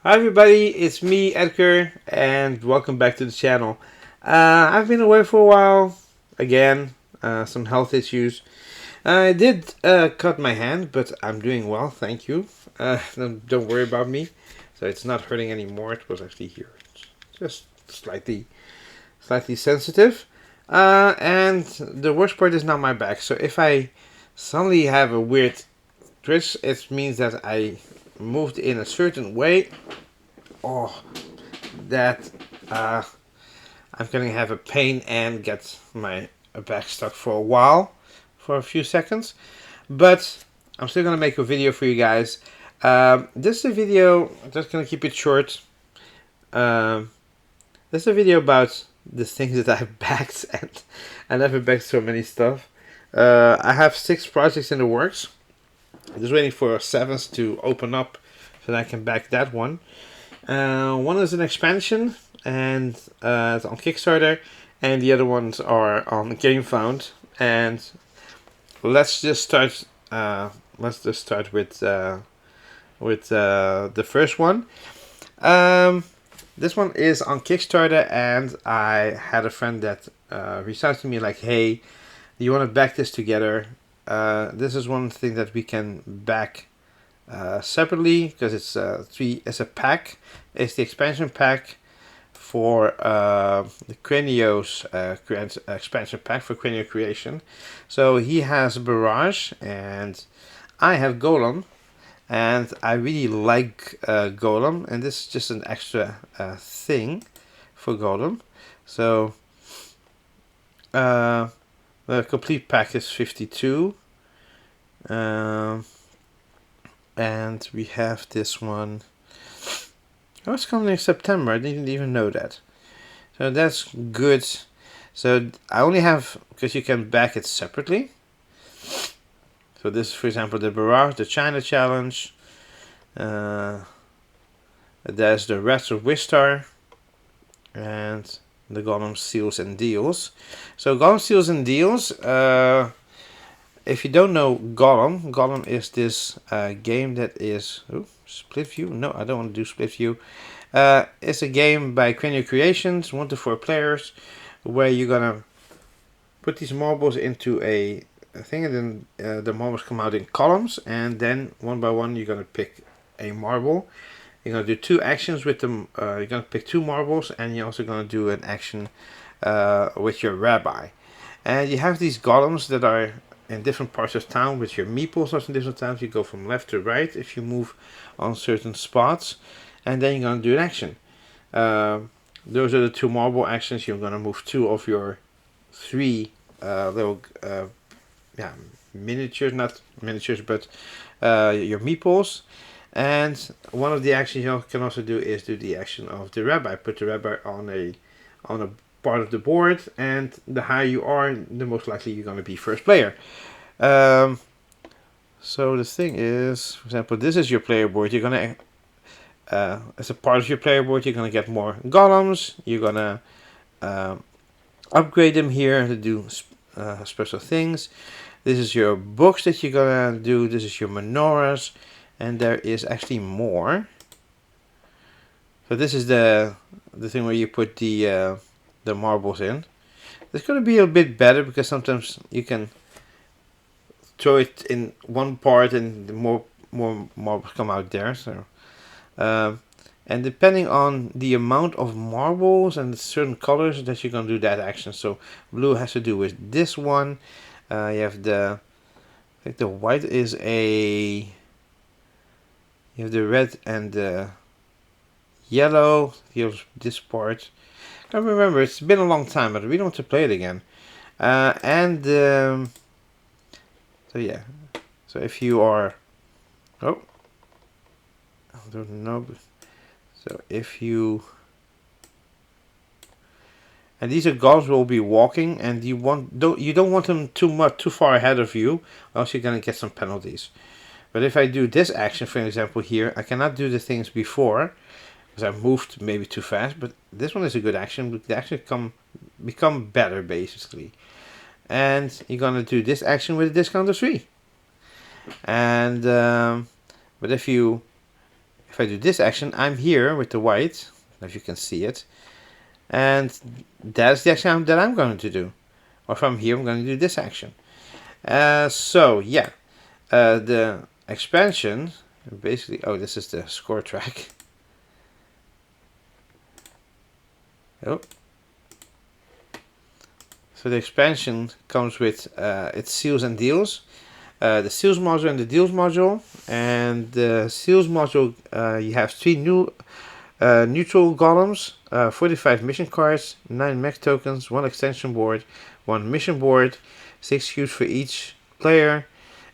Hi everybody, it's me Edgar and welcome back to the channel. I've been away for a while, again, some health issues. I did cut my hand, but I'm doing well, thank you. Don't worry about me. So it's not hurting anymore, it was actually here. Just slightly sensitive. And the worst part is now my back. So if I suddenly have a weird twist, it means that I moved in a certain way. Oh, that I'm gonna have a pain and get my back stuck for a while, for a few seconds. But I'm still gonna make a video for you guys. This is a video, I'm just gonna keep it short. Um, this is a video about the things that I've backed, and I never backed so many stuff. I have 6 projects in the works. I'm just waiting for 7th to open up so that I can back that one. One is an expansion, and it's on Kickstarter, and the other ones are on Gamefound. And let's just start. Let's just start with the first one. This one is on Kickstarter, and I had a friend that reached out to me like, "Hey, do you want to back this together?" This is one thing that we can back separately because it's it's a pack. It's the expansion pack for the Cranios expansion pack for Cranio Creation. So he has Barrage and I have Golem, and I really like Golem, and this is just an extra thing for Golem. So the complete pack is 52. And we have this one. Oh, it's coming in September. I didn't even know that. So that's good. So I only have, because you can back it separately. So this is, for example, the Barrage, the China Challenge. There's the Rats of Wistar. And the Golem Seals and Deals. So Golem Seals and Deals, if you don't know Golem is this game that is... Oh, split view? No, I don't want to do split view. It's a game by Cranio Creations, 1 to 4 players, where you're gonna put these marbles into a thing, and then the marbles come out in columns, and then one by one you're gonna pick a marble. You're gonna do 2 actions with them. You're gonna pick 2 marbles, and you're also gonna do an action with your rabbi. And you have these golems that are in different parts of town with your meeples. Also in different towns, you go from left to right if you move on certain spots, and then you're gonna do an action. Those are the 2 marble actions. You're gonna move 2 of your 3 little miniatures, not miniatures, but your meeples. And one of the actions you can also do is do the action of the rabbi. Put the rabbi on a part of the board, and the higher you are, the most likely you're going to be first player. So the thing is, for example, this is your player board. You're going to, as a part of your player board, you're going to get more golems. You're going to upgrade them here to do special things. This is your books that you're going to do. This is your menorahs. And there is actually more. So this is the thing where you put the marbles in. It's going to be a bit better because sometimes you can throw it in one part and more marbles come out there. So, and depending on the amount of marbles and certain colors that you're going to do that action. So blue has to do with this one. You have I think the white is a... You have the red and the yellow. Here's this part. I remember, it's been a long time, but we don't want to play it again. So yeah. So if you are... Oh. I don't know. So if you... And these are gods will be walking, and you don't want them too far ahead of you, or else you're gonna get some penalties. But if I do this action, for example, here, I cannot do the things before because I moved maybe too fast. But this one is a good action. The action become better basically. And you're gonna do this action with a discount of 3. And but if you if I do this action, I'm here with the white, if you can see it, and that's the action that I'm going to do. Or if I'm here, I'm going to do this action. So yeah, the expansion basically. Oh, this is the score track. Oh. So the expansion comes with its seals and deals. The seals module and the deals module. And the seals module, you have 3 new neutral golems, 45 mission cards, 9 mech tokens, 1 extension board, 1 mission board, 6 cubes for each player.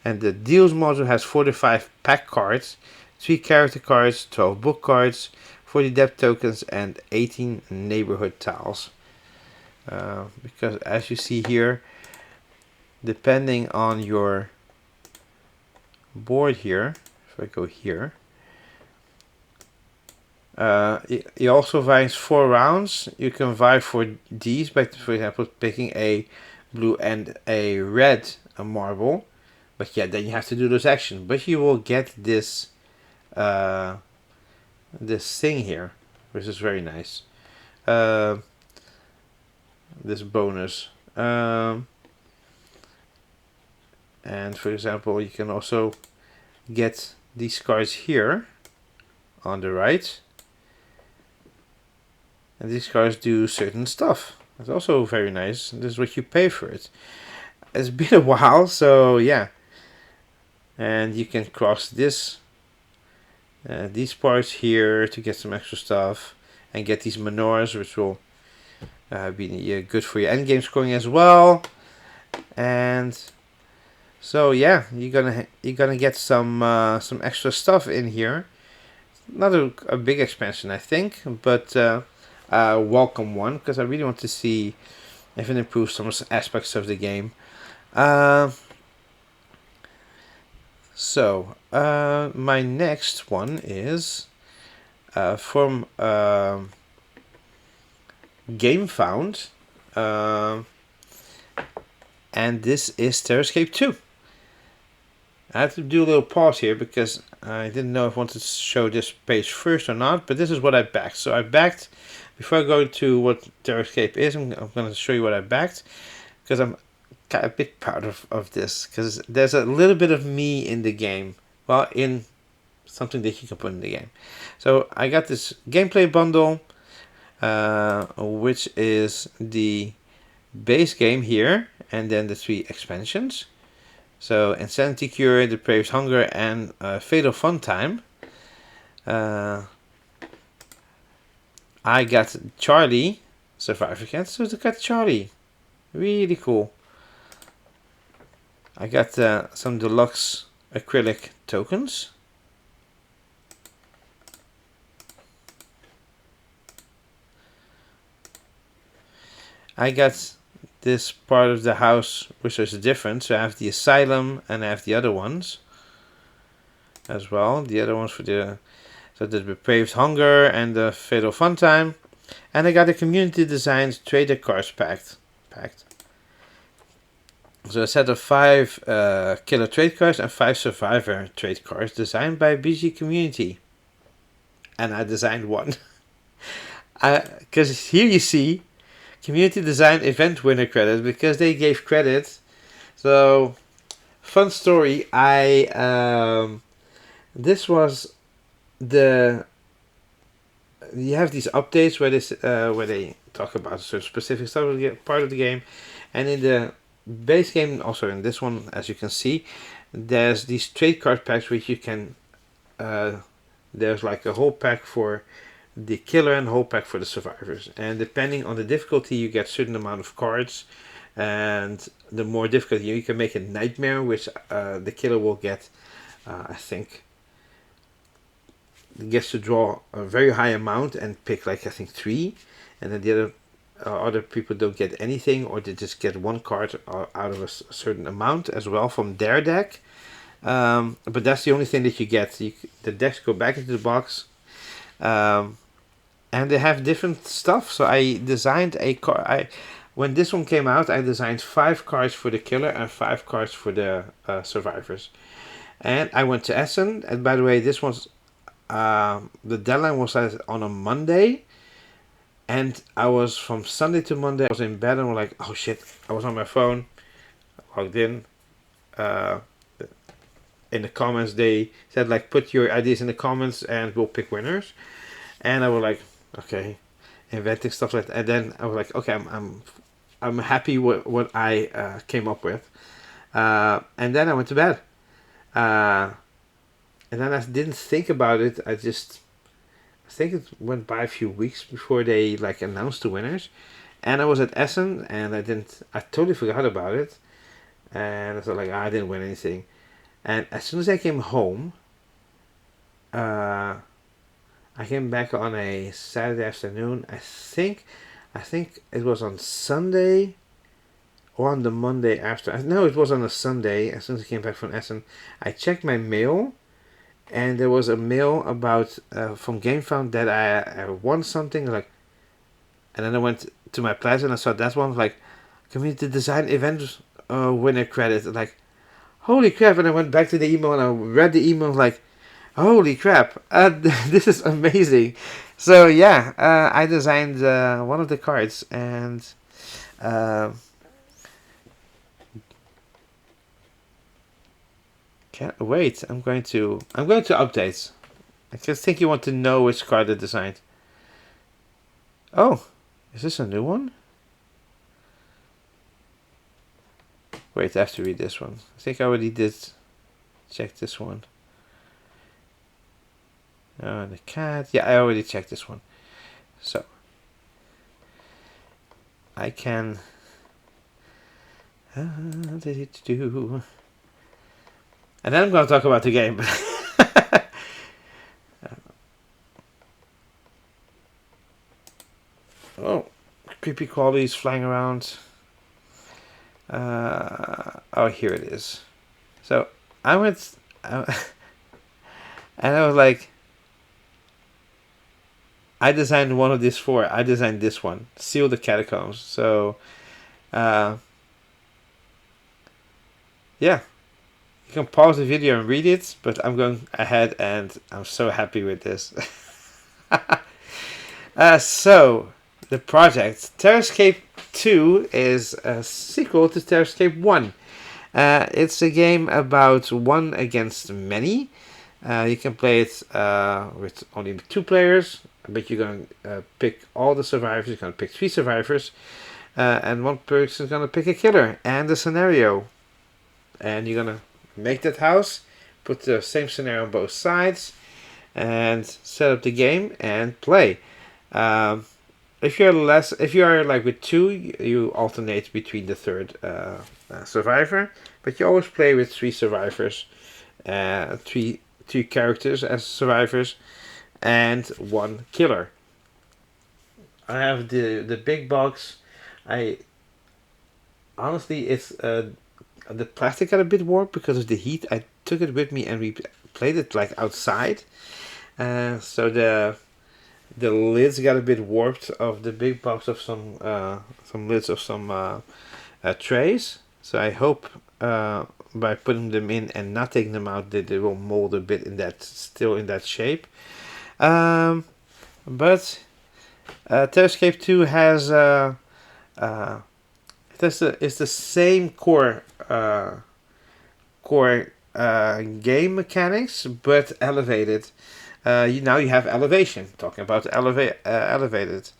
And the deals module has 45 pack cards, 3 character cards, 12 book cards, 40 depth tokens, and 18 neighborhood tiles. Because as you see here, depending on your board here, if I go here, it also vyes 4 rounds. You can vie for these by, for example, picking a blue and a red marble. But yeah, then you have to do those actions. But you will get this this thing here, which is very nice. This bonus. And for example, you can also get these cards here on the right. And these cards do certain stuff. It's also very nice. This is what you pay for it. It's been a while, so yeah. And you can cross this, these parts here to get some extra stuff, and get these menorahs, which will be good for your endgame scoring as well. And so yeah, you're gonna get some extra stuff in here. Not a big expansion, I think, but a welcome one, because I really want to see if it improves some aspects of the game. So my next one is from Gamefound, and this is Terrascape 2. I have to do a little pause here because I didn't know if I wanted to show this page first or not, but this is what I backed. So I backed, before I go to what Terrascape is, I'm going to show you what I backed, because I'm a bit proud of this, because there's a little bit of me in the game. Well, in something that you can put in the game. So I got this gameplay bundle, which is the base game here, and then the 3 expansions. So Insanity Cure, Depraved Hunger, and Fatal Fun Time. I got Charlie, Survivor Cat, so I got Charlie. Really cool. I got some deluxe acrylic tokens. I got this part of the house which is different, so I have the asylum and I have the other ones as well. The other ones for the Depraved Hunger and the Fatal Fun Time. And I got a community designed trader cards packed. So a set of 5 killer trade cards and 5 survivor trade cards designed by BG Community. And I designed one. Because here you see community design event winner credit, because they gave credit. So fun story. This was you have these updates where they talk about certain specific stuff of the part of the game, and in the base game, also in this one, as you can see, there's these trade card packs which you can there's like a whole pack for the killer and a whole pack for the survivors, and depending on the difficulty you get certain amount of cards, and the more difficult you can make a nightmare, which the killer will get I think gets to draw a very high amount and pick like I think 3, and then the other people don't get anything, or they just get 1 card out of a certain amount as well from their deck. But that's the only thing that you get. The decks go back into the box, and they have different stuff. So I designed a card. When this one came out, I designed 5 cards for the killer and 5 cards for the survivors. And I went to Essen. And by the way, this one's the deadline was on a Monday, and I was from Sunday to Monday. I was in bed and was like, oh shit! I was on my phone, logged in. Uh, in the comments, they said like, put your ideas in the comments and we'll pick winners. And I was like, okay, inventing stuff like that. And then I was like, okay, I'm happy with what I came up with. And then I went to bed. And then I didn't think about it. I think it went by a few weeks before they like announced the winners. And I was at Essen and I totally forgot about it. And I was like, I didn't win anything. And as soon as I came home, I came back on a Saturday afternoon. I think it was on Sunday or on the Monday after. No, it was on a Sunday. As soon as I came back from Essen, I checked my mail, and there was a mail about from Gamefound that I won something like. And then I went to my plaza and I saw that one like community design event winner credit. Like, holy crap! And I went back to the email and I read the email like, holy crap! This is amazing. So yeah, I designed one of the cards and. Can't wait. I'm going to update. I just think you want to know which card I designed. Oh, is this a new one? Wait, I have to read this one. I think I already did check this one. Oh, the cat. Yeah, I already checked this one. So I can. Do. And then I'm going to talk about the game. Oh, creepy crawlies flying around. Oh, here it is. So I went, and I was like, I designed one of these four. I designed this one, Seal the Catacombs. So, yeah. You can pause the video and read it, but I'm going ahead and I'm so happy with this. So, the project. Terrascape 2 is a sequel to Terrascape 1. It's a game about one against many. You can play it with only 2 players, but you're going to pick all the survivors. You're going to pick 3 survivors, and one person is going to pick a killer and a scenario. And you're going to make that house, put the same scenario on both sides, and set up the game and play. If you are like with 2, you alternate between the third survivor, but you always play with 3 survivors, 3 characters as survivors, and 1 killer. I have the big box. Honestly, it's the plastic got a bit warped because of the heat. I took it with me and we played it like outside. So the lids got a bit warped of the big box of some lids of some trays. So I hope by putting them in and not taking them out that they will mold a bit in that shape. But Terrascape 2 has it's the same core game mechanics, but elevated. Now you have elevation. Talking about elevated.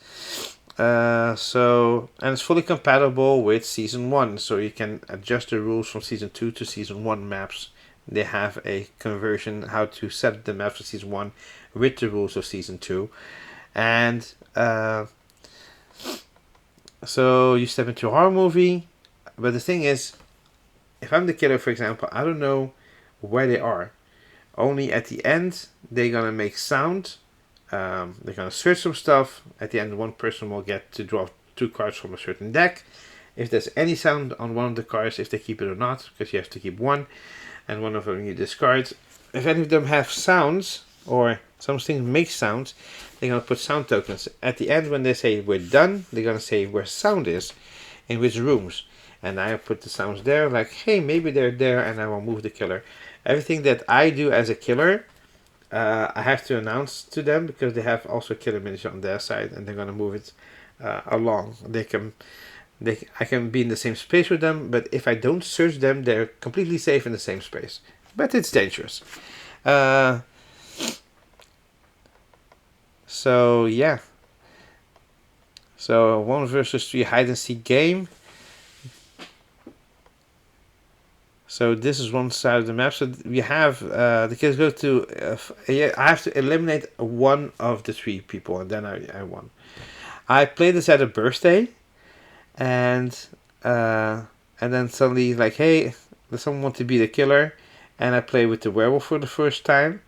So and it's fully compatible with Season 1, so you can adjust the rules from Season 2 to Season 1 maps. They have a conversion how to set the maps for Season 1 with the rules of Season 2, and so you step into a horror movie, but the thing is, if I'm the killer, for example, I don't know where they are. Only at the end, they're gonna make sound. They're gonna search some stuff. At the end, one person will get to draw 2 cards from a certain deck. If there's any sound on one of the cards, if they keep it or not, because you have to keep 1, and one of them you discard. If any of them have sounds, or something makes sounds, they're gonna put sound tokens. At the end, when they say we're done, they're gonna say where sound is, in which rooms. And I put the sounds there, like, hey, maybe they're there, and I will move the killer. Everything that I do as a killer I have to announce to them because they have also a killer miniature on their side, and they're gonna move it along. I can be in the same space with them, but if I don't search them, they're completely safe in the same space. But it's dangerous. So yeah. So 1 versus 3 hide and seek game. So this is one side of the map. So we have the kids go to. I have to eliminate one of the 3 people, and then I won. I played this at a birthday, and then suddenly like, hey, does someone want to be the killer? And I play with the werewolf for the first time,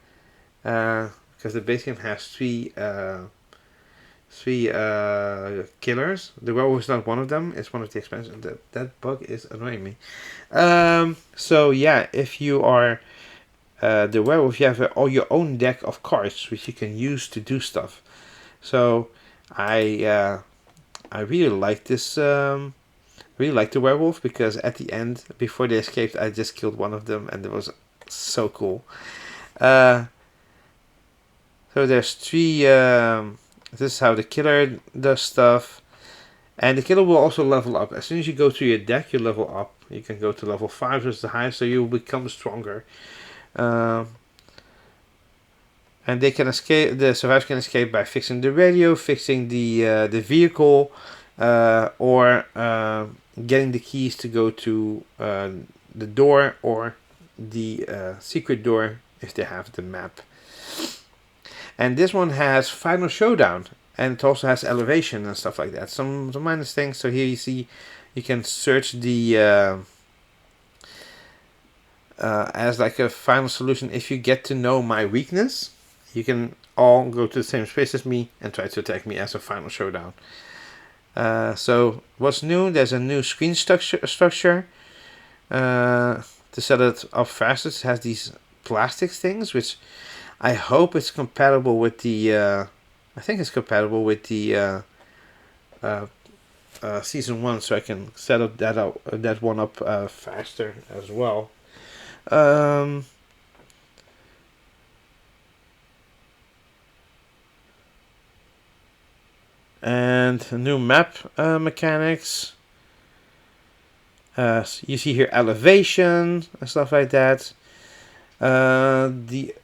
because the base game has 3 killers. The werewolf is not one of them. It's one of the expansions. That bug is annoying me. So yeah, if you are the werewolf, you have all your own deck of cards which you can use to do stuff. So I really like this. Really like the werewolf because at the end, before they escaped, I just killed one of them, and it was so cool. So there's 3. This is how the killer does stuff. And the killer will also level up. As soon as you go through your deck, you level up. You can go to level 5, which is the highest, so you will become stronger. And they can escape. The survivors can escape by fixing the radio, fixing the vehicle, or getting the keys to go to the door or the secret door if they have the map. And this one has Final Showdown, and it also has elevation and stuff like that. Some minus things. So here you see, you can search the as like a final solution. If you get to know my weakness, you can all go to the same space as me and try to attack me as a Final Showdown. So what's new? There's a new screen structure to set it up faster. It has these plastic things, which I hope it's compatible with the. I think it's compatible with the season 1, so I can set up that one up faster as well. And new map mechanics. You see here elevation and stuff like that. The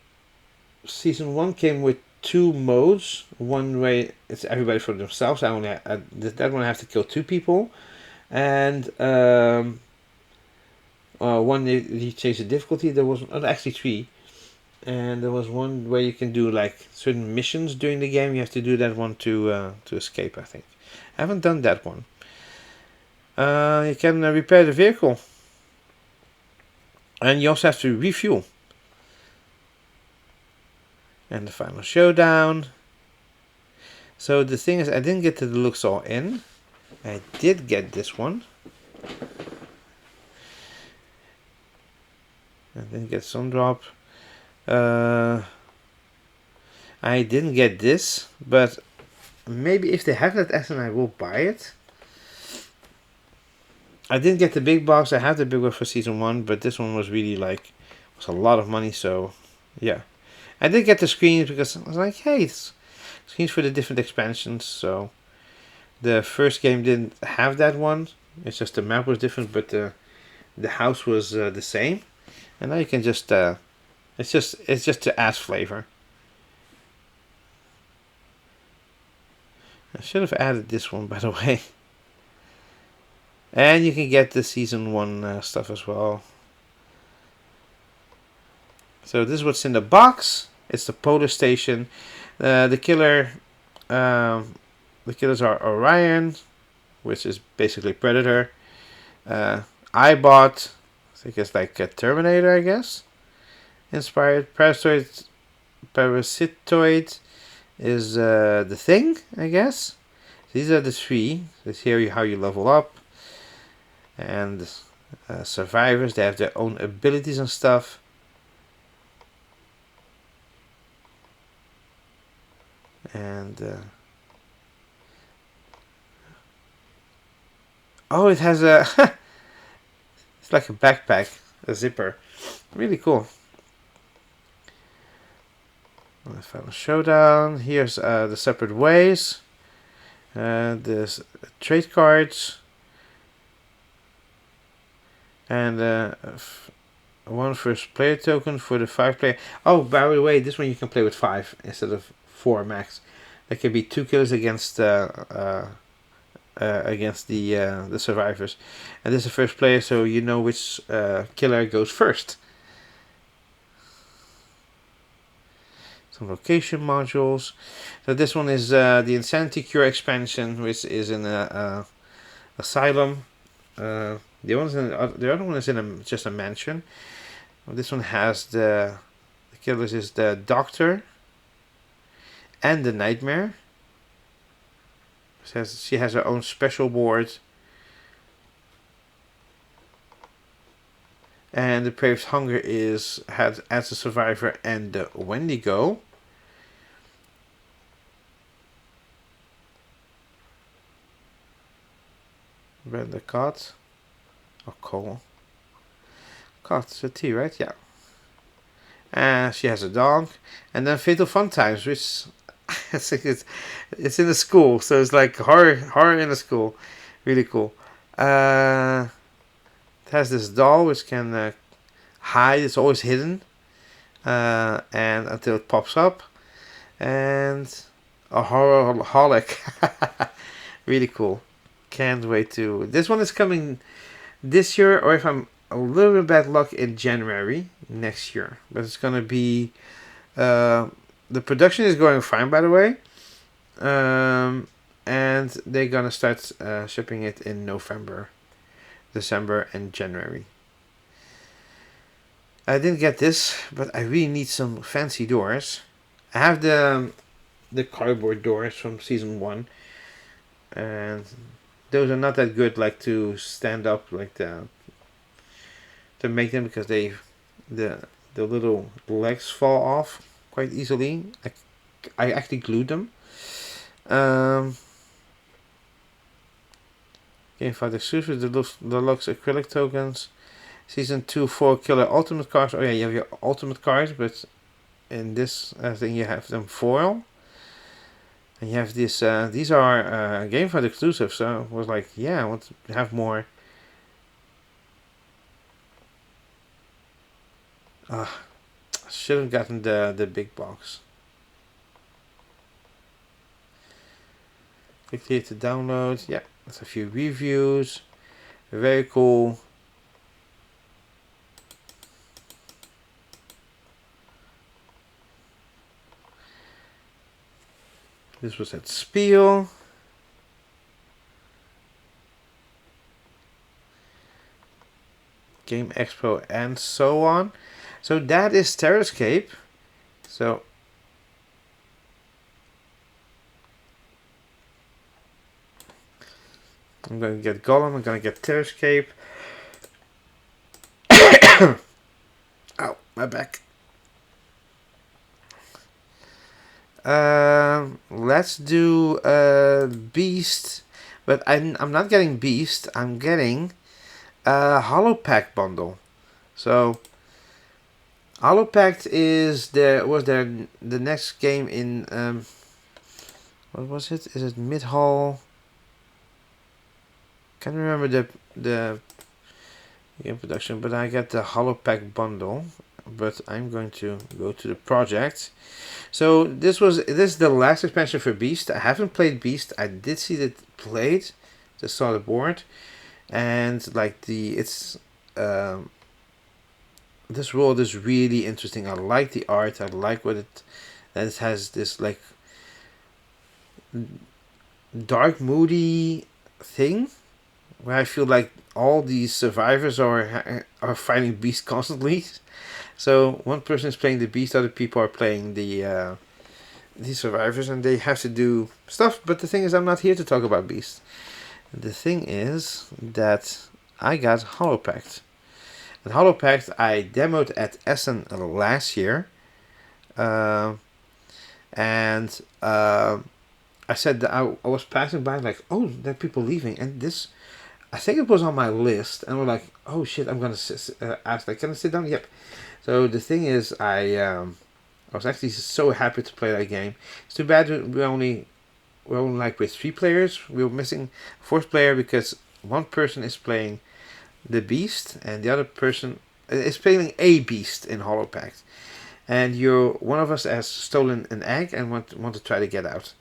season 1 came with 2 modes. One way it's everybody for themselves. That one I have to kill 2 people, and one you change the difficulty. There was actually 3, and there was one where you can do like certain missions during the game. You have to do that one to escape. I think I haven't done that one. You can repair the vehicle, and you also have to refuel. And the Final Showdown. So the thing is, I didn't get the deluxe all in. I did get this one. I didn't get some drop. I didn't get this, but maybe if they have that SN, I will buy it. I didn't get the big box. I have the big one for season 1, but this one was really like, was a lot of money. So yeah, I did get the screens because I was like, hey, it's screens for the different expansions. So the first game didn't have that one. It's just the map was different, but the house was the same. And now you can just it's just to add flavor. I should have added this one, by the way. And you can get the season 1 stuff as well. So this is what's in the box. It's the polar station. The killers are Orion, which is basically Predator. iBot, I think it's like a Terminator, I guess. Inspired. Parasitoid is the Thing, I guess. These are the 3. Let's hear how you level up. And survivors, they have their own abilities and stuff. And oh, it has a it's like a backpack, a zipper, really cool. The final showdown. Here's the separate ways. There's trade cards. And one first player token for the 5 player. Oh, by the way, this one you can play with 5 instead of 4 max. There can be 2 killers against the survivors. And this is the first player, so you know which killer goes first. Some location modules. So this one is the Insanity Cure expansion, which is in a asylum. The other one is in just a mansion. Well, this one has the killers is the Doctor and the Nightmare. She has her own special board. And the Prave's Hunger has as a survivor and the Wendigo. Brenda Cott. Or Cole. Cott, it's a T, right? Yeah. She has a dog. And then Fatal Fun Times, which I think it's in a school. So it's like horror in a school. Really cool. It has this doll which can hide. It's always hidden, and until it pops up, and a horrorholic. Really cool. Can't wait to. This one is coming this year, or if I'm a little bit bad luck, in January next year. But it's gonna be. The production is going fine, by the way. And they're gonna start shipping it in November, December, and January. I didn't get this, but I really need some fancy doors. I have the cardboard doors from season 1, and those are not that good, like to stand up, like to make them, because the little legs fall off quite easily. I actually glued them. Gamefound exclusive deluxe acrylic tokens. Season 2 4 killer ultimate cards. Oh yeah, you have your ultimate cards, but in this thing you have them foil. And you have this. These are Gamefound exclusive, so I was like, yeah, I want to have more. I should have gotten the big box. Click here to download. Yeah, there's a few reviews. Very cool. This was at Spiel. Game Expo and so on. So that is Terrascape. So I'm going to get Gollum. I'm going to get Terrascape. Ow, my back. Let's do Beast, but I'm not getting Beast. I'm getting a Hollow Pack bundle. So Hollow Pact was the next game in what was it? Is it Mid-Hall? Can't remember the game production, but I got the Hollow Pack bundle. But I'm going to go to the project. So this is the last expansion for Beast. I haven't played Beast. I did see that played. Just saw the board, and like this world is really interesting. I like the art. I like what it has this like dark, moody thing, where I feel like all these survivors are fighting Beast constantly. So one person is playing the Beast, other people are playing the survivors, and they have to do stuff. But the thing is, I'm not here to talk about Beast. The thing is that I got Hollow Pact. And Hollow Pact I demoed at Essen last year. And I said that I was passing by like, oh, there are people leaving. And this, I think it was on my list. And we're like, oh shit, I'm going to ask, like, can I sit down? Yep. So the thing is, I I was actually so happy to play that game. It's too bad we're only like with 3 players. We were missing a 4th player because one person is playing the beast and the other person is playing a beast in Hollow Pact. And one of us has stolen an egg and want to try to get out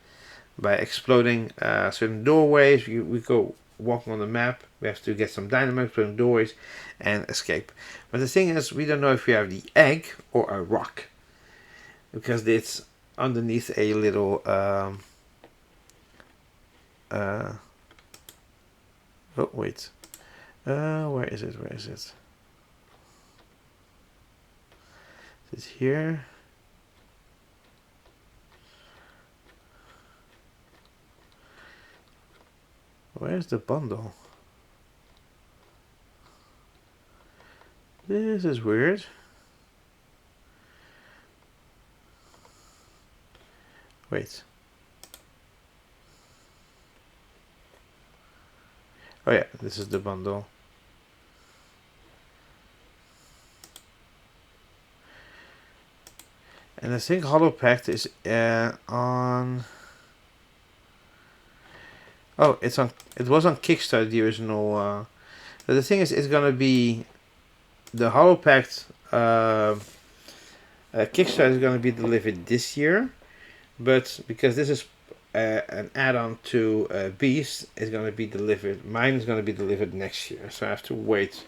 by exploding certain doorways. We go walking on the map. We have to get some dynamite, exploding doorways, and escape. But the thing is, we don't know if we have the egg or a rock because it's underneath a little. Oh wait, where is it? Where is it? Is it here? Where's the bundle? This is weird. Wait. Oh yeah, this is the bundle. And I think Hollow Pact is on. Oh, it's on. It was on Kickstarter, the original. But the thing is, it's gonna be the Hollow Pact. Kickstarter is gonna be delivered this year, but because this is an add-on to Beast, is gonna be delivered. Mine is gonna be delivered next year, so I have to wait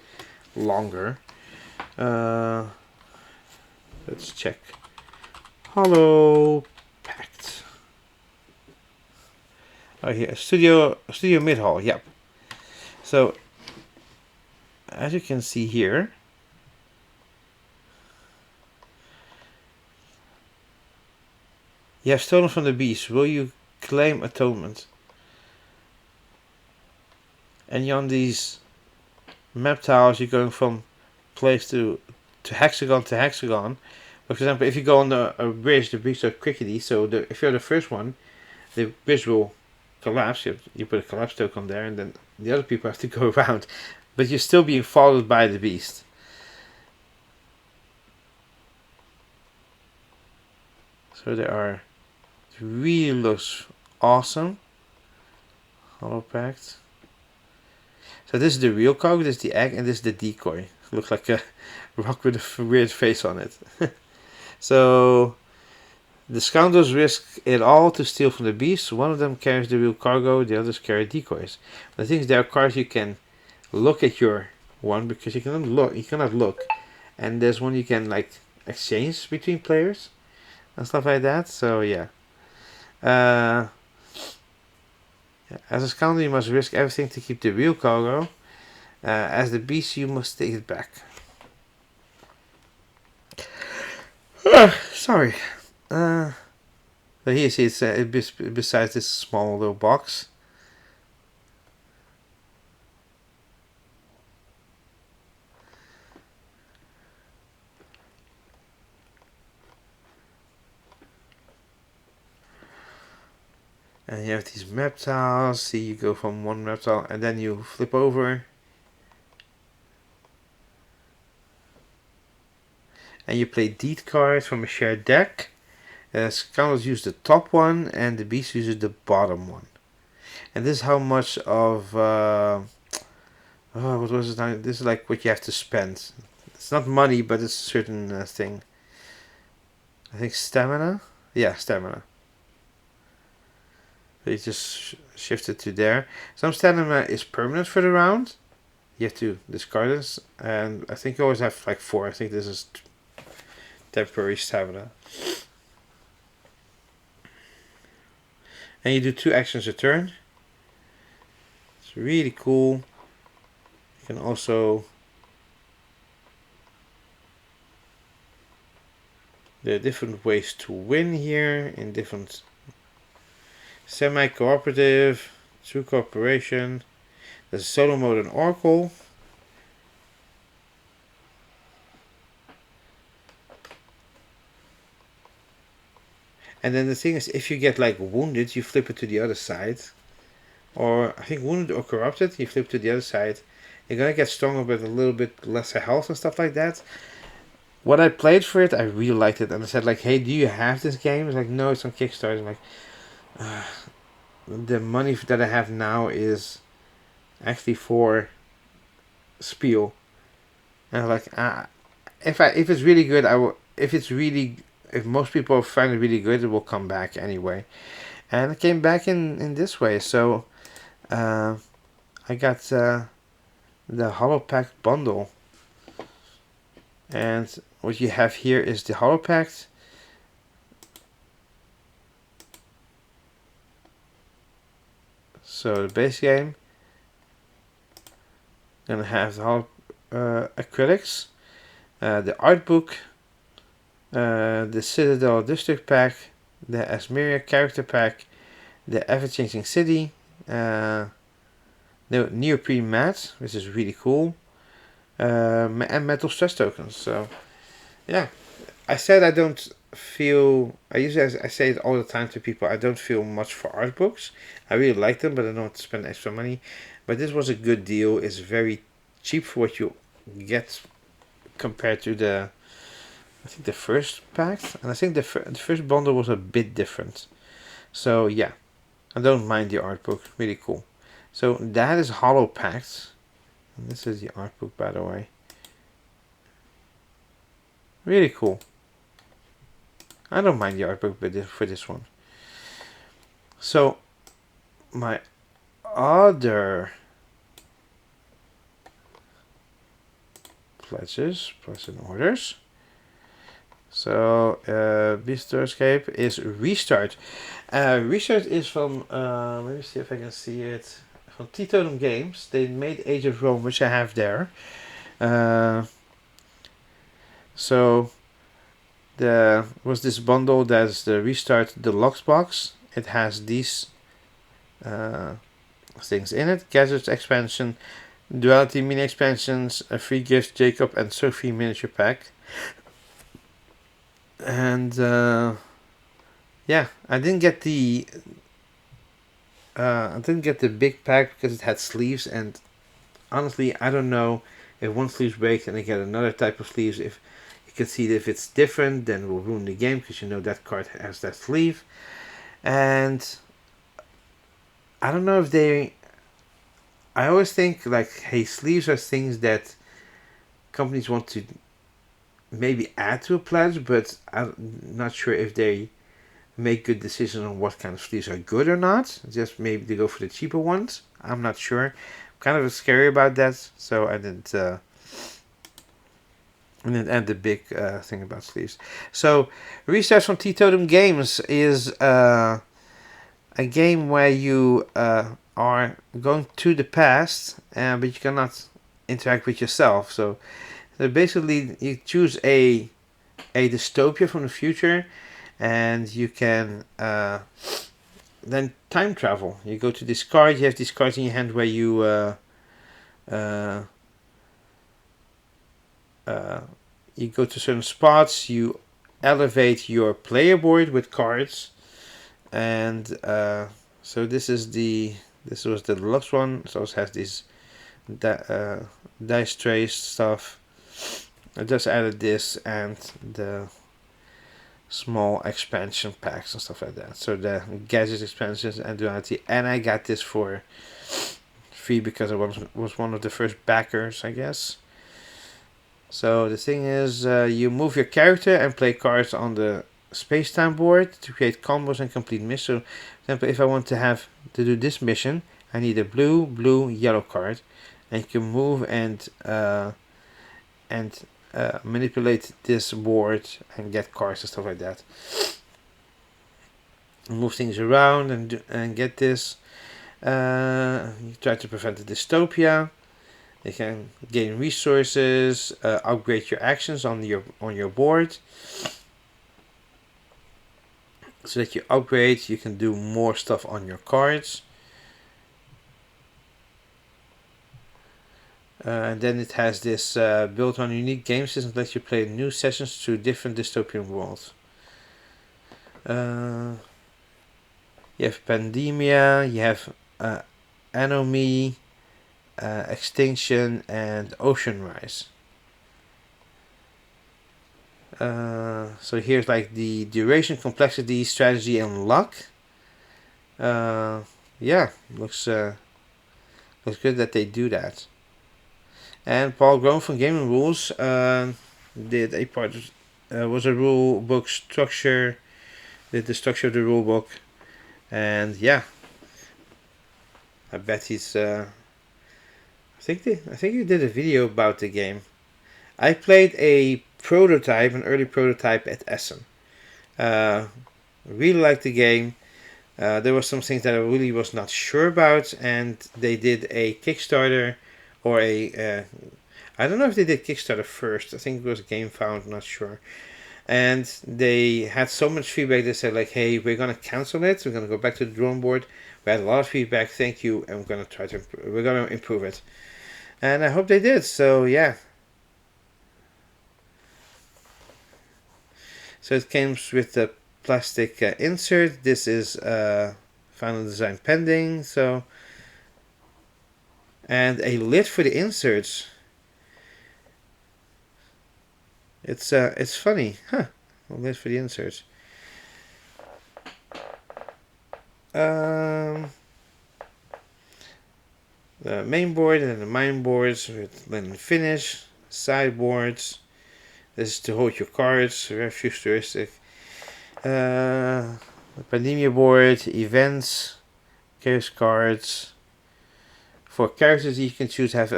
longer. Let's check. Hollow Pact. Oh, here, Studio Mid-Hall, yep. So, as you can see here, you have stolen from the beast. Will you claim atonement? And you're on these map tiles, you're going from place to hexagon to hexagon. For example, if you go on a bridge, the bridges are crickety, so if you're the first one, the bridge will collapse. You put a collapse token there, and then the other people have to go around. But you're still being followed by the beast. So there are... It really looks awesome. Hollow Pact. So this is the real cargo, this is the egg, and this is the decoy. It looks like a rock with a weird face on it. So the scoundrels risk it all to steal from the beast. One of them carries the real cargo, the others carry decoys. The thing is, there are cards you can look at your one because you cannot look, and there's one you can like exchange between players and stuff like that. So yeah. As a scoundrel, you must risk everything to keep the real cargo. As the beast, you must take it back. Sorry. But here you see it's besides this small little box. And you have these map tiles. See, you go from one map tile and then you flip over. And you play deed cards from a shared deck. Scoundrels use the top one and the beast uses the bottom one. And this is how much of... what was it now? This is like what you have to spend. It's not money, but it's a certain thing. I think stamina? Yeah, stamina. So you just shift it to there. Some stamina is permanent for the round. You have to discard this. And I think you always have like 4. I think this is temporary stamina. And you do 2 actions a turn. It's really cool. You can also... There are different ways to win here in different semi-cooperative, true cooperation. There's a solo mode and Oracle. And then the thing is, if you get like wounded, you flip it to the other side. Or I think wounded or corrupted, you flip to the other side. You're gonna get stronger but a little bit lesser health and stuff like that. What I played for it, I really liked it, and I said like, "Hey, do you have this game?" It's like, "No, it's on Kickstarter." I'm like, the money that I have now is actually for Spiel, and I'm like, if it's really good, I will. If most people find it really good, it will come back anyway. And it came back in this way. So I got the Hollow Pack bundle, and what you have here is the Hollow Pack. So the base game, gonna have the Hollow acrylics, the art book, the Citadel District Pack, the Asmeria Character Pack, the Ever Changing City, the Neoprene Mat, which is really cool, and Metal Stress Tokens. So, yeah, I said I don't feel. I say it all the time to people. I don't feel much for art books. I really like them, but I don't want to spend extra money. But this was a good deal. It's very cheap for what you get compared to I think the first pack, and I think the first bundle was a bit different. So yeah, I don't mind the art book. Really cool. So that is Hollow Packed. And this is the art book, by the way. Really cool. I don't mind the art book for this one. So my other pledges, and orders. So Bistro Escape is Restart. Restart is from, let me see if I can see it, from Teetotum Games. They made Age of Rome, which I have there. So there was this bundle that's the Restart Deluxe box. It has these things in it: Gadgets expansion, Duality mini expansions, a free gift, Jacob and Sophie miniature pack. And yeah, I didn't get the big pack because it had sleeves, and honestly, I don't know if one sleeve breaks and I get another type of sleeves. If you can see that if it's different, then it will ruin the game because you know that card has that sleeve. And I don't know if they. I always think like, hey, sleeves are things that companies want to maybe add to a pledge, but I'm not sure if they make good decisions on what kind of sleeves are good or not. Just maybe they go for the cheaper ones. I'm not sure. I'm kind of scary about that, so I didn't. And the big thing about sleeves. So, Research from Teetotum Games is a game where you are going to the past, but you cannot interact with yourself. So basically, you choose a dystopia from the future, and you can then time travel. You go to this card. You have these cards in your hand where you you go to certain spots. You elevate your player board with cards, and so this was the deluxe one. It also has these dice trays stuff. I just added this and the small expansion packs and stuff like that. So the gadget expansions and duality, and I got this for free because I was one of the first backers, I guess. So the thing is, you move your character and play cards on the space-time board to create combos and complete missions. So, for example, if I want to do this mission, I need a blue, yellow card, and you can move and manipulate this board and get cards and stuff like that. Move things around and get this. You try to prevent a dystopia. You can gain resources, upgrade your actions on your board. So that you upgrade, you can do more stuff on your cards. And then it has this built on unique game system that lets you play new sessions through different dystopian worlds. You have Pandemia, you have Anomy, Extinction, and Ocean Rise. So here's like the duration, complexity, strategy, and luck. Yeah, looks good that they do that. And Paul Groen from Gaming Rules did a part. Was a rule book structure. Did the structure of the rule book, and yeah, I bet he's. I think he did a video about the game. I played an early prototype at Essen. Really liked the game. There were some things that I really was not sure about, and they did a Kickstarter or a. I don't know if they did Kickstarter first. I think it was Gamefound, not sure. And they had so much feedback. They said like, "Hey, we're gonna cancel it. We're gonna go back to the drawing board." We had a lot of feedback. Thank you, and we're gonna improve it. And I hope they did. So yeah. So it comes with the plastic insert. This is final design pending. So, and a lid for the inserts. It's funny, huh? A lid for the inserts. The main board and the mine boards with linen finish, sideboards. This is to hold your cards, very futuristic. Pandemia board, events, chaos cards. For characters you can choose have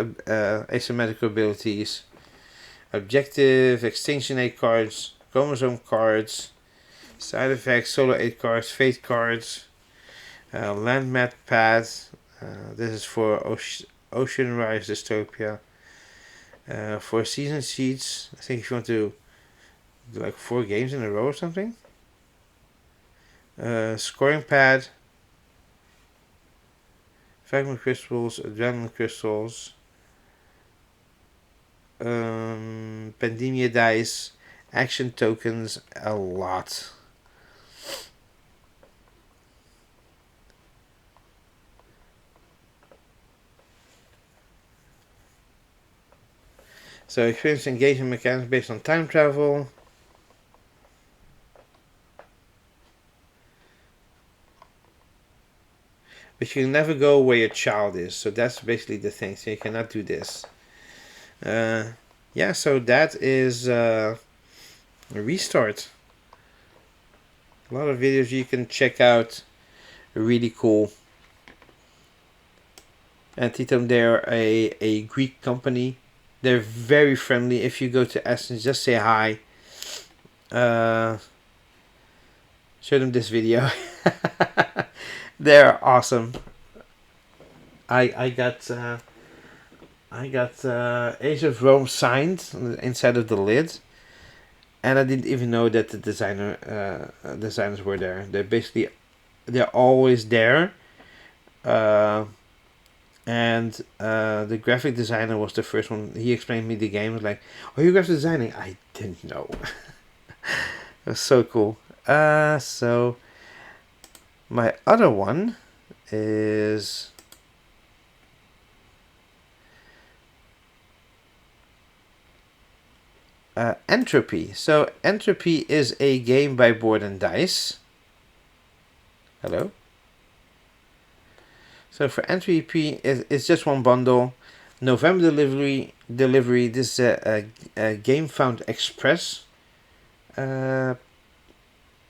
asymmetrical abilities. Objective, extinction 8 cards, chromosome cards, side effects, solar 8 cards, fate cards, land map path. This is for Ocean Rise Dystopia. For season sheets, I think if you want to do like 4 games in a row or something. Scoring pad, fragment crystals, adrenaline crystals, pandemia dice, action tokens, a lot. So experience engagement mechanics based on time travel. But you can never go where your child is. So that's basically the thing. So you cannot do this. Yeah, so that is a restart. A lot of videos you can check out. Really cool. And Titum, they're a Greek company. They're very friendly. If you go to Essence, just say hi. Show them this video. They're awesome. I got Age of Rome signed inside of the lid, and I didn't even know that the designers were there. They're always there. And the graphic designer was the first one. He explained me the game. I was like, "Oh, you're graphic designing?" I didn't know. It was so cool. So my other one is Entropy. So Entropy is a game by Board and Dice. Hello. So for Entropy, it's just one bundle. November delivery. This is a Gamefound Express.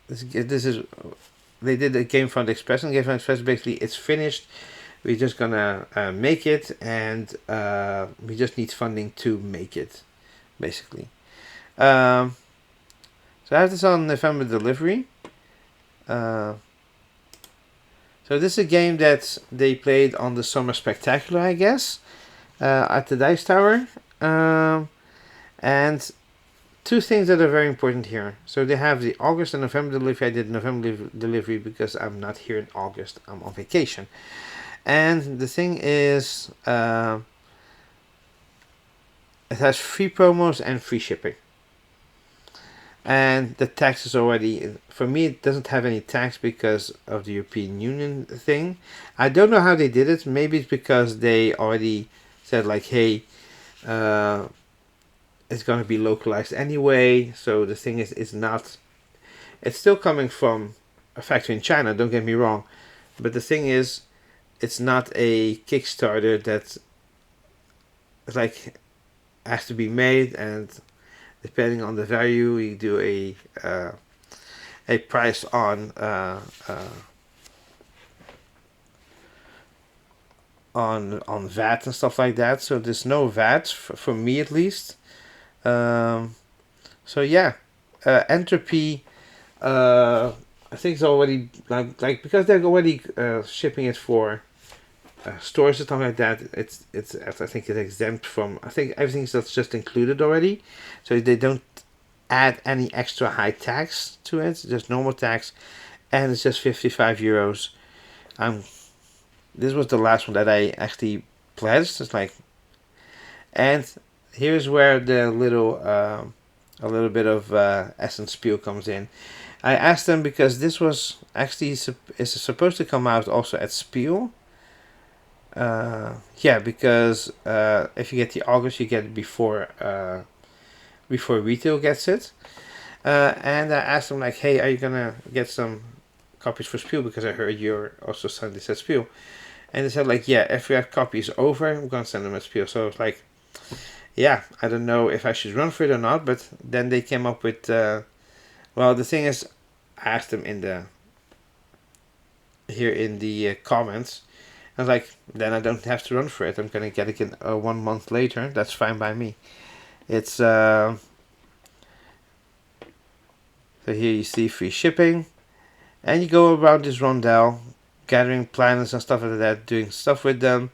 This is they did a Gamefound Express, and Gamefound Express basically it's finished. We're just gonna make it, and we just need funding to make it, basically. So I have this on November delivery. So this is a game that they played on the Summer Spectacular, I guess, at the Dice Tower. And 2 things that are very important here. So they have the August and November delivery. I did November delivery because I'm not here in August. I'm on vacation. And the thing is, it has free promos and free shipping. And the tax is already, for me, it doesn't have any tax because of the European Union thing. I don't know how they did it. Maybe it's because they already said like, hey, it's going to be localized anyway. So the thing is, it's still coming from a factory in China, don't get me wrong. But the thing is, it's not a Kickstarter that like has to be made, and depending on the value, you do a price on VAT and stuff like that. So there's no VAT for me at least. So yeah, Entropy. I think it's already like because they're already shipping it for stores and stuff like that. It's I think it's exempt from. I think everything's just included already, so they don't add any extra high tax to it. It's just normal tax, and it's just €55. This was the last one that I actually pledged. It's like, and here's where the little a little bit of Essence Spiel comes in. I asked them because this was actually is supposed to come out also at Spiel. Yeah, because if you get the August, you get it before retail gets it. And I asked them like, hey, are you gonna get some copies for Spiel, because I heard you're also sending this at Spiel. And they said like, yeah, if we have copies over, we're gonna send them at Spiel. So it's like, yeah, I don't know if I should run for it or not. But then they came up with, well, the thing is, I asked them in the comments. I was like, then I don't have to run for it. I'm gonna get it 1 month later. That's fine by me. It's so here you see free shipping, and you go around this rondel, gathering planets and stuff like that, doing stuff with them,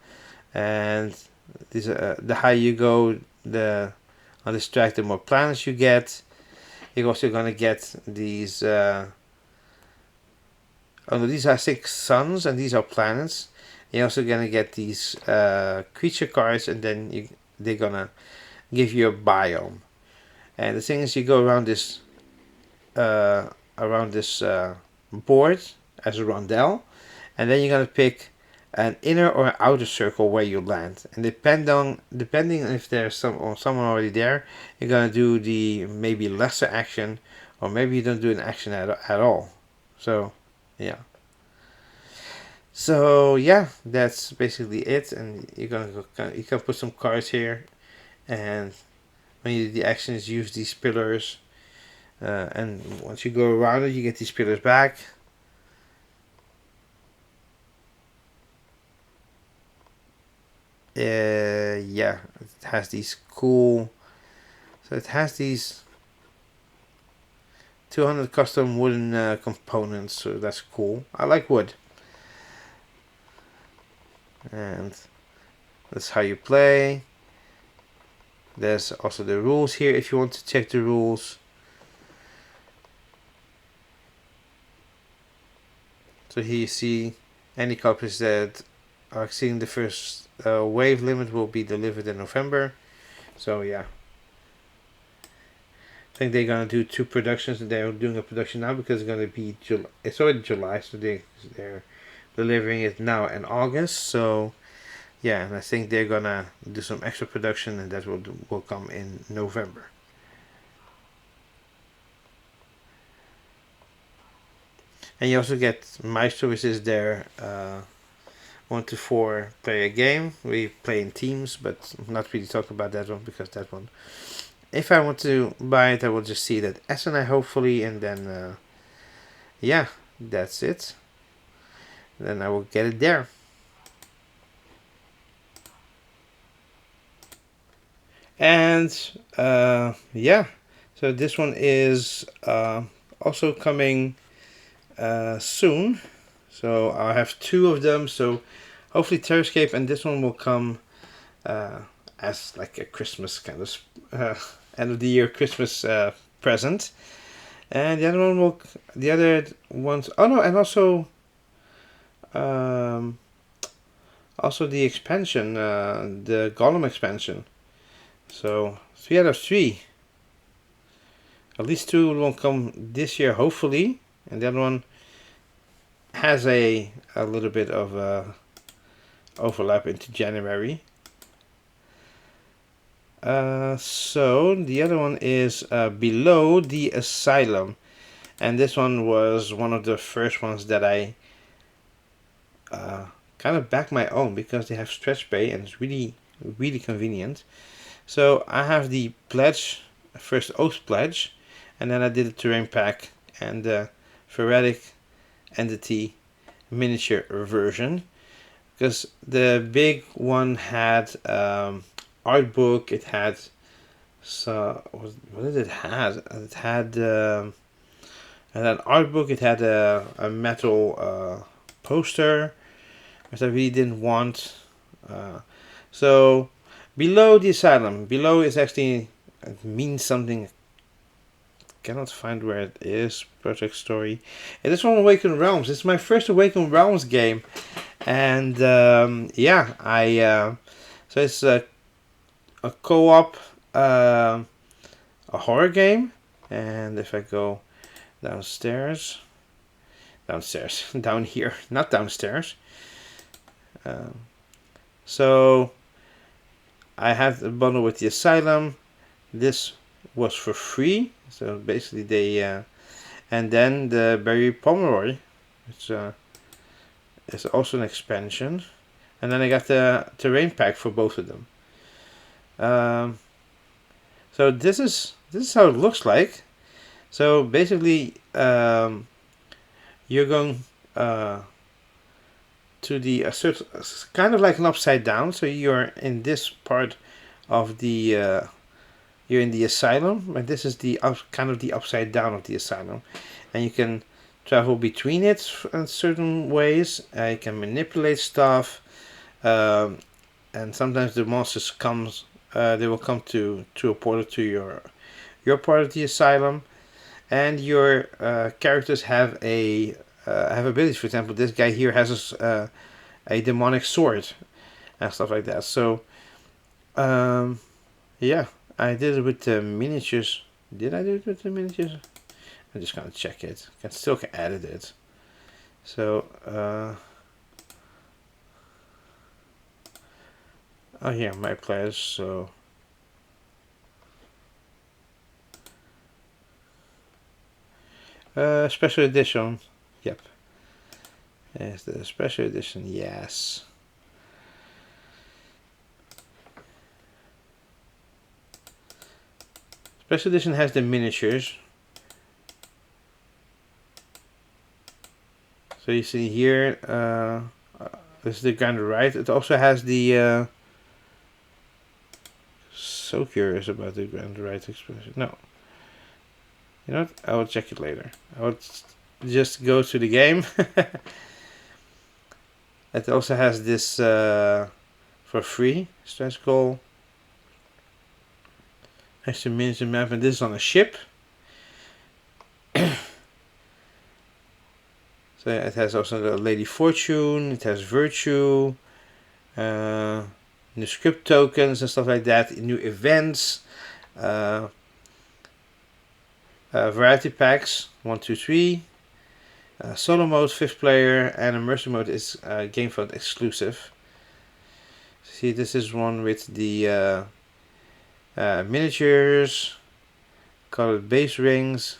and these the higher you go, the on this track, the more planets you get. You're also gonna get these. Oh no, these are 6 suns, and these are planets. You're also gonna get these creature cards, and then they're gonna give you a biome. And the thing is, you go around this board as a rondel, and then you're gonna pick an inner or outer circle where you land. And depending if there's someone already there, you're gonna do the maybe lesser action, or maybe you don't do an action at all. So yeah. So yeah, that's basically it. And you can put some cards here, and when you do the actions, use these pillars. And once you go around it, you get these pillars back. Yeah, it has these cool. So it has these 200 custom wooden components. So that's cool. I like wood. And that's how you play. There's also the rules here if you want to check the rules. So here you see any copies that are exceeding the first wave limit will be delivered in November. So yeah, I think they're gonna do 2 productions, and they're doing a production now because it's gonna be July. It's already July, so they're delivering it now in August. So yeah, and I think they're gonna do some extra production, and that will come in November. And you also get Maestro, which is their 1 to 4 player game. We play in teams, but not really talk about that one, because that one, if I want to buy it, I will just see that SNI hopefully, and then yeah, that's it. Then I will get it there. And yeah, so this one is also coming soon. So I have 2 of them. So hopefully Terrascape and this one will come as like a Christmas kind of end of the year Christmas present. And the other ones. Oh no, and also the expansion, the Golem expansion. So 3 out of 3. At least 2 will come this year, hopefully, and the other one has a little bit of overlap into January. So the other one is Below the Asylum, and this one was one of the first ones that I kind of backed my own because they have stretch pay and it's really convenient. So I have the pledge, first Oath pledge, and then I did a terrain pack and the Phoretic Entity miniature version, because the big one had art book. It had what did it have? It had an art book. It had a metal poster, which I really didn't want. So Below the Asylum. Below is actually, it means something. Cannot find where it is. Project story. It is from Awakened Realms. It's my first Awakened Realms game, and yeah, so it's a co-op, a horror game. And if I go downstairs, down here, not downstairs. So I have the bundle with the Asylum. This was for free. So basically they, and then the Barry Pomeroy, which is also an expansion. And then I got the terrain pack for both of them. So this is how it looks like. So basically, you're going to the kind of like an upside down. So you're in this part of the you're in the asylum, but this is the kind of the upside down of the asylum, and you can travel between it in certain ways. You can manipulate stuff, and sometimes the monsters comes. They will come to a portal to your part of the asylum, and your characters have have abilities. For example, this guy here has a demonic sword and stuff like that. So, yeah, I did it with the miniatures. Did I do it with the miniatures? I'm just gonna check it. I still can edit it. So, oh here, my players. So, special edition. Yep. It's the special edition. Yes. Special edition has the miniatures. So you see here, this is the Grand Ride. It also has the. So curious about the Grand Ride expansion. No. You know what? I will check it later. I will just go to the game. It also has this for free stretch goal. Extra miniature map, and this is on a ship. So it has also the Lady Fortune. It has Virtue, new script tokens and stuff like that. New events, variety packs 1, 2, 3. Solo mode 5th player, and immersive mode is Gamefound exclusive. See, this is one with the miniatures, colored base rings,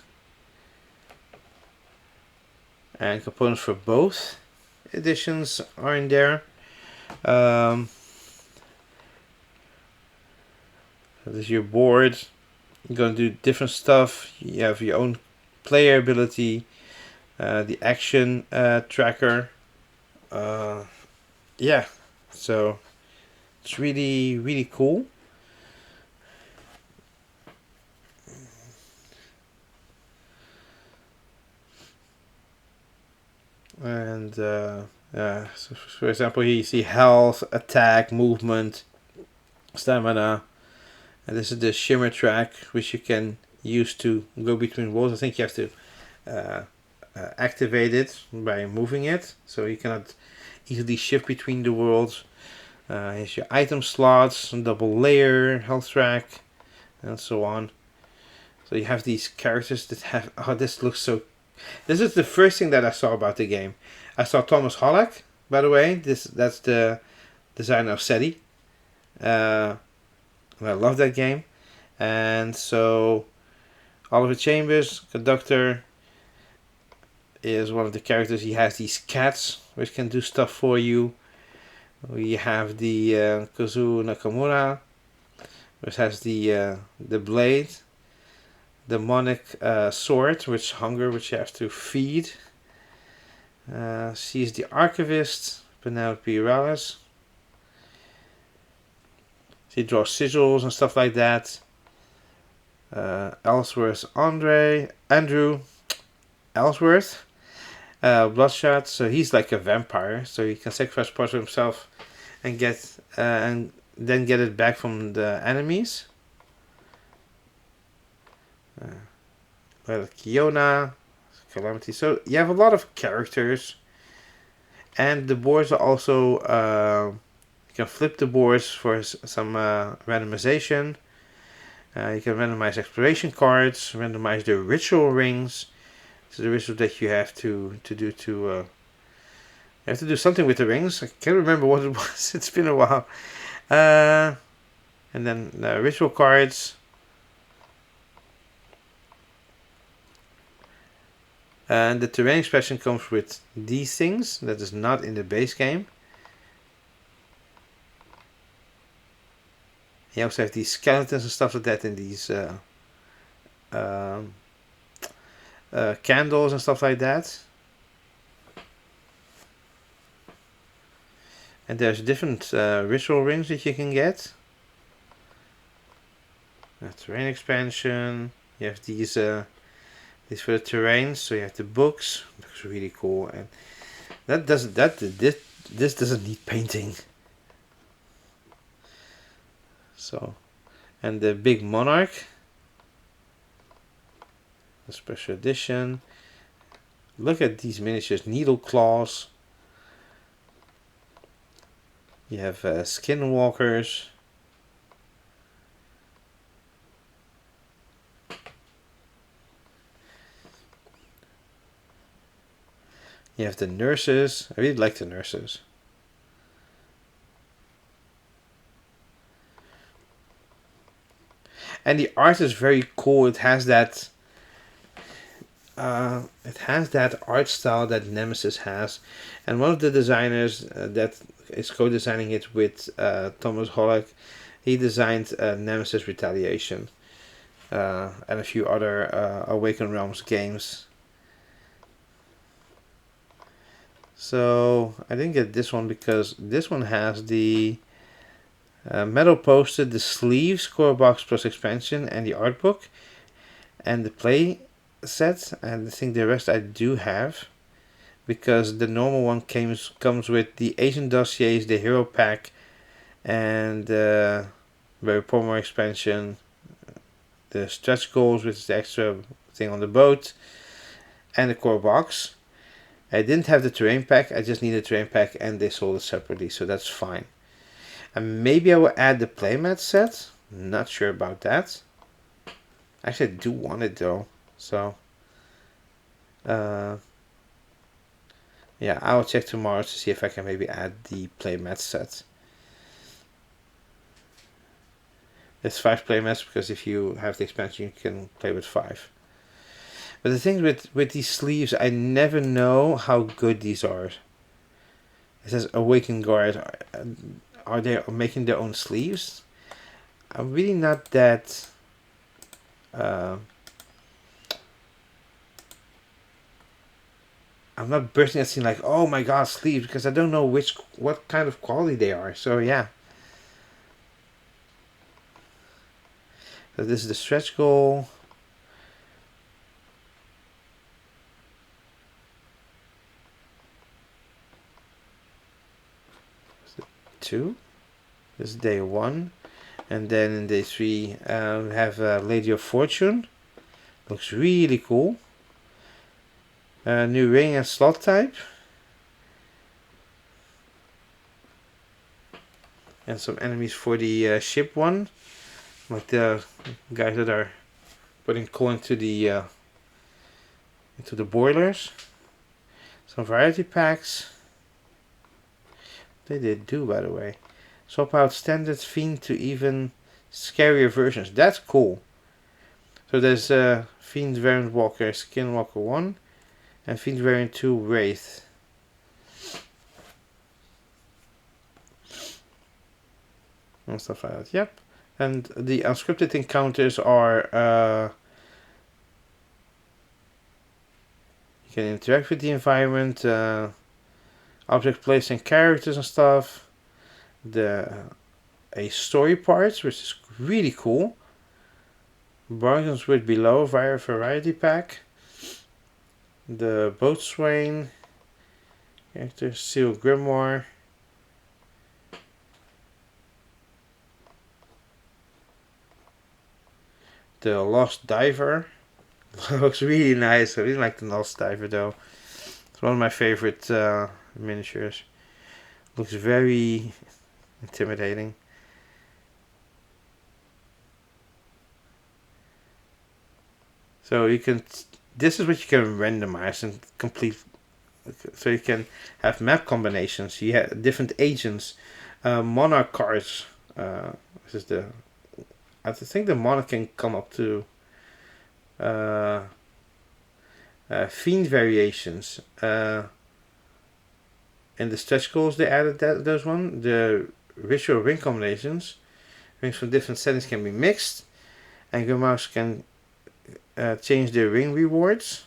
and components for both editions are in there. This is your board. You're going to do different stuff. You have your own player ability, the action tracker. Yeah, so it's really cool. And so for example, here you see health, attack, movement, stamina, and this is the shimmer track, which you can use to go between worlds. I think you have to activate it by moving it, so you cannot easily shift between the worlds. Here's your item slots, double layer, health track, and so on. So you have these characters that have. Oh, this looks so. This is the first thing that I saw about the game. I saw Thomas Hollack, by the way. That's the designer of SETI. And I love that game. And so Oliver Chambers, Conductor, is one of the characters. He has these cats which can do stuff for you. We have the Kazuo Nakamura, which has the blade, demonic sword, which you have to feed. She's the archivist, Penelope Rallis. She draws sigils and stuff like that. Andrew Ellsworth, Bloodshot. So he's like a vampire. So he can sacrifice parts of himself and then get it back from the enemies. Kiona, Calamity. So you have a lot of characters, and the boards are also. You can flip the boards for some randomization. You can randomize exploration cards, randomize the ritual rings. This is the ritual that you have to do to. You have to do something with the rings. I can't remember what it was. It's been a while. And then ritual cards. And the terrain expansion comes with these things. That is not in the base game. You also have these skeletons and stuff like that in these candles and stuff like that. And there's different ritual rings that you can get. Terrain expansion. You have these for the terrain. So you have the books. Looks really cool. And this doesn't need painting. So, and the big monarch, the special edition. Look at these miniatures, needle claws. You have skinwalkers. You have the nurses. I really like the nurses. And the art is very cool. It has that art style that Nemesis has. And one of the designers that is co-designing it with Thomas Hollick, he designed Nemesis Retaliation and a few other Awakened Realms games. So I didn't get this one because this one has the metal poster, the sleeves, core box plus expansion, and the art book, and the play set. And I think the rest I do have, because the normal one comes with the Asian dossiers, the hero pack, and the very polymer expansion, the stretch goals, which is the extra thing on the boat, and the core box. I didn't have the terrain pack. I just needed the terrain pack, and they sold it separately, so that's fine. And maybe I will add the playmat set. Not sure about that. Actually, I do want it though. So, yeah, I will check tomorrow to see if I can maybe add the playmat set. It's 5 playmats because if you have the expansion, you can play with 5. But the thing with these sleeves, I never know how good these are. It says Awakened Guard. Are they making their own sleeves? I'm really not that. I'm not bursting at seeing like, oh my god, sleeves, because I don't know what kind of quality they are. So yeah. So this is the stretch goal. Two. This is day 1, and then in day 3 we have Lady of Fortune. Looks really cool. New ring and slot type, and some enemies for the ship one, like the guys that are putting coal into the boilers. Some variety packs. They did do, by the way. Swap out standard fiend to even scarier versions. That's cool. So there's Fiend Variant Walker, Skinwalker 1, and Fiend Variant 2 Wraith. And stuff like that. Yep. And the unscripted encounters are you can interact with the environment, object placing characters and stuff. A story part, which is really cool. Bargains with Below via Variety Pack. The Boatswain character, Seal Grimoire. The Lost Diver. Looks really nice. I really like the Lost Diver though. It's one of my favorite miniatures. Looks very intimidating. So you can, this is what you can randomize and complete. So you can have map combinations. You have different agents, monarch cards. This is the, I think the monarch can come up to fiend variations. In the stretch goals they added those one. The ritual ring combinations. Rings from different settings can be mixed, and Grimoires can change their ring rewards.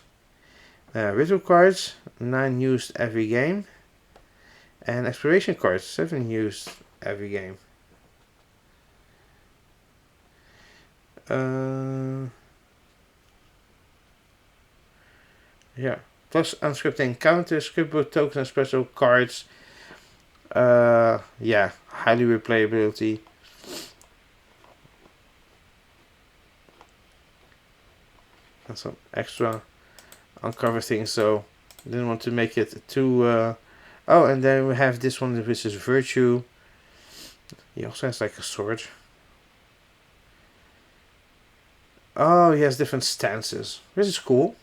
Ritual cards, 9 used every game. And exploration cards, 7 used every game. Yeah, plus unscripted encounters, scriptbook tokens, and special cards. Yeah, highly replayability. And some extra uncover things, so I didn't want to make it too oh, and then we have this one, which is Virtue. He also has like a sword. Oh, he has different stances, which is cool.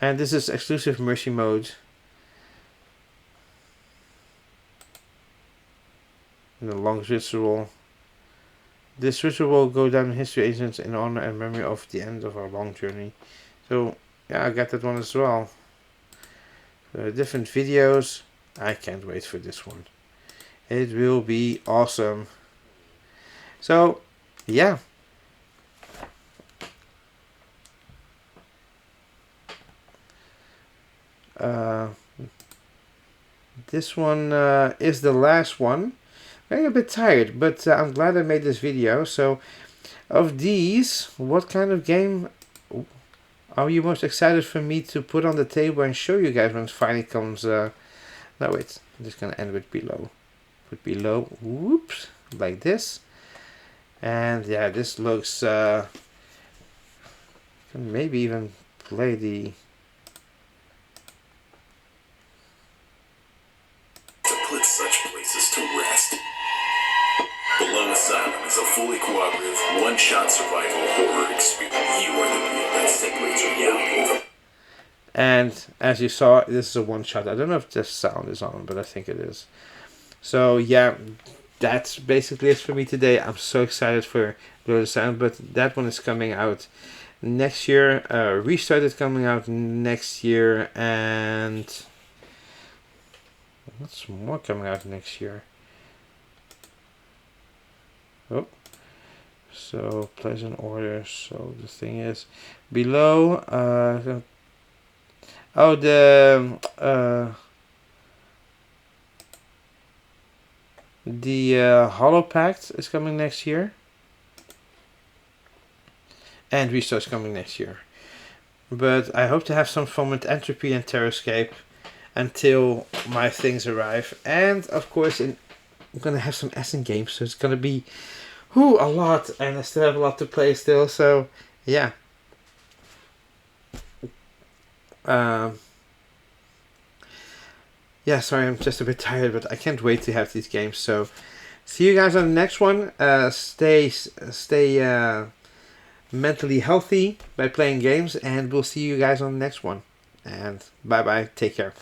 And this is exclusive Mercy mode. And the long ritual. This ritual will go down in history agents in honor and memory of the end of our long journey. So yeah, I got that one as well. Different videos. I can't wait for this one. It will be awesome. So yeah. This one is the last one. I'm a bit tired, but I'm glad I made this video. So, of these, what kind of game are you most excited for me to put on the table and show you guys when it finally comes? No, wait. I'm just gonna end with below. Put below. Whoops, like this. And yeah, this looks. Can maybe even play the. Put such places to rest. Below Asylum is a fully cooperative, one-shot survival horror experience. You are the being that separates reality from. And as you saw, this is a one-shot. I don't know if this sound is on, but I think it is. So yeah, that's basically it for me today. I'm so excited for Below Asylum, but that one is coming out next year. Restart is coming out next year, and what's more coming out next year? Oh, so place an order. So the thing is below. Oh, the Hollow Pact is coming next year, and Restart is coming next year. But I hope to have some fun with Entropy and Terrascape until my things arrive. And of course, I'm gonna have some Essen games, so it's gonna be a lot, and I still have a lot to play still. So yeah. Yeah, sorry, I'm just a bit tired, but I can't wait to have these games. So see you guys on the next one. Stay mentally healthy by playing games, and we'll see you guys on the next one. And bye bye. Take care.